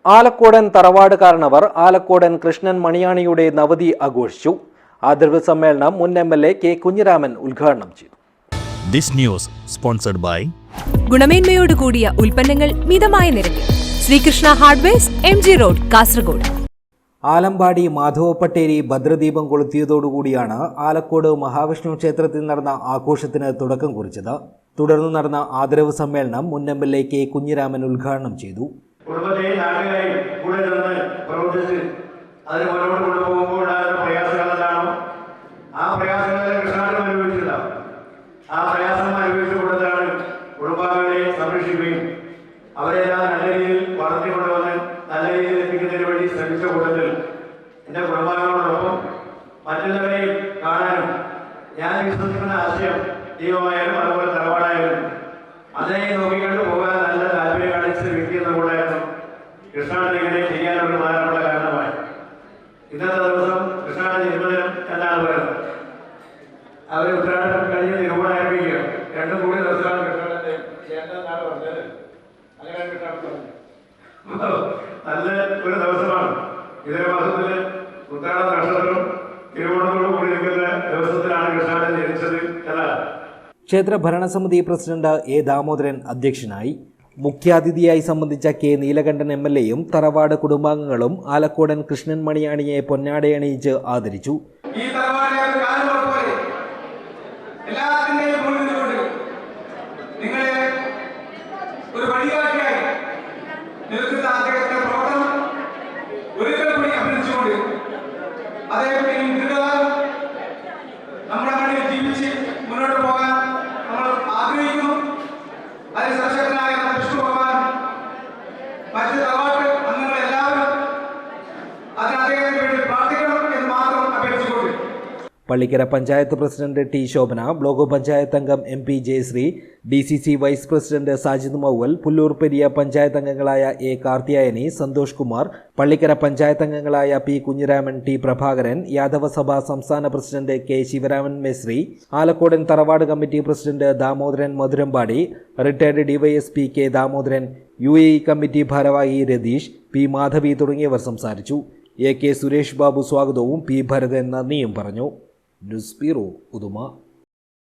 ആലക്കോടൻ തറവാടുകാരനവർ ആലക്കോടൻ കൃഷ്ണൻ മണിയാണിയുടെ നവതി ആഘോഷിച്ചു. ആദരവ് സമ്മേളനം മുൻ എംഎൽഎ കെ കുഞ്ഞിരാമൻ ഉദ്ഘാടനം ചെയ്തു. ദിസ് ന്യൂസ് സ്പോൺസർഡ് ബൈ ഗുണമേന്മയോട് കൂടിയ ഉൽപ്പന്നങ്ങൾ മിതമായ നിരക്കിൽ Sreekrishna hardwares MG road Kasaragod. Alampady Madhavapatteri ഭദ്രദീപം കൊളുത്തിയതോടുകൂടിയാണ് ആലക്കോട് മഹാവിഷ്ണു ക്ഷേത്രത്തിൽ നടന്ന ആഘോഷത്തിന് തുടക്കം കുറിച്ചത്. തുടർന്ന് നടന്ന ആദരവ് സമ്മേളനം മുൻ എംഎൽഎ കെ കുഞ്ഞിരാമൻ ഉദ്ഘാടനം ചെയ്തു. കുടുംബത്തെയും നാട്ടുകാരെയും കൂടെ നിന്ന് പ്രവർത്തിച്ച് അതിന് മുന്നോട്ട് കൊണ്ടുപോകുമ്പോൾ പ്രയാസങ്ങൾ എന്താണോ ആ പ്രയാസങ്ങളെ കൃഷ്ണാടനം അനുഭവിച്ചിട്ടുണ്ടാവും. ആ പ്രയാസം അനുഭവിച്ചു കൊടുത്താണ് കുടുംബാംഗങ്ങളെ സംരക്ഷിക്കുകയും അവരെല്ലാം നല്ല രീതിയിൽ വളർത്തിക്കൊണ്ടുവന്ന് നല്ല രീതിയിൽ എത്തിക്കുന്നതിന് വേണ്ടി ശ്രമിച്ച കൂട്ടത്തിൽ എൻ്റെ കുടുംബാംഗങ്ങളോടൊപ്പം മറ്റുള്ളവരെയും കാണാനും ഞാൻ വിശ്വസിക്കുന്ന ആശയം ദൈവമായാലും അതുപോലെ തറവാടായാലും അതിനെ നോക്കിക്കൊണ്ട് പോകാൻ നല്ല താല്പര്യം കാണിച്ച വ്യക്തി എന്നുകൂടായിരുന്നു കൃഷ്ണാടൻ ഇങ്ങനെ ചെയ്യാനുള്ള പ്രധാനപ്പെട്ട കാരണമായി. ഇന്നത്തെ ദിവസം കൃഷ്ണാടൻ ജന്മദിനം എന്നാണ് പറയുന്നത്. അവർ ഉദ്ഘാടനം കഴിഞ്ഞ് നിരൂപണം ആരംഭിക്കുക. രണ്ടും കൂടി ദിവസമാണ് കൃഷ്ണാടന്റെ ചേട്ടനാണ് പറഞ്ഞത്. അങ്ങനെ കൃഷ്ണാടൻ പറഞ്ഞു നല്ല ഒരു ദിവസമാണ്. ഇതേ മാസത്തിൽ ഉദ്ഘാടന നക്ഷത്രം തിരുവോണത്തോടു കൂടി നിൽക്കുന്ന ദിവസത്തിലാണ് കൃഷ്ണാടൻ ജനിച്ചത് എന്നാണ്. ക്ഷേത്ര ഭരണസമിതി പ്രസിഡന്റ് എ ദാമോദരൻ അധ്യക്ഷനായി. മുഖ്യാതിഥിയായി സംബന്ധിച്ച കെ നീലകണ്ഠൻ എംഎൽഎയും തറവാട് കുടുംബാംഗങ്ങളും ആലക്കോടൻ കൃഷ്ണൻ മണിയാണിയെ പൊന്നാടയണിയിച്ച് ആദരിച്ചു. Pallikkara panchayat president T Shobhana, block panchayat അംഗം MP Jayasree, DCC vice president Sajid Mouval, Pullur Periya panchayat അംഗങ്ങളായ A കാർത്തിയായനി, സന്തോഷ് കുമാർ, പള്ളിക്കര പഞ്ചായത്ത് അംഗങ്ങളായ P കുഞ്ഞിരാമൻ, T പ്രഭാകരൻ, യാദവ സഭ സംസ്ഥാന പ്രസിഡന്റ് K ശിവരാമൻ മേശ്രി, ആലക്കോടൻ തറവാട് committee president Damodaran Madhurambadi, retired DYSP K Damodaran, UAE committee ഭാരവാഹി രതീഷ്, P മാധവി തുടങ്ങിയവർ സംസാരിച്ചു. AK സുരേഷ് ബാബു സ്വാഗതവും P ഭരതൻ നന്ദിയും പറഞ്ഞു. News bureau, Uduma.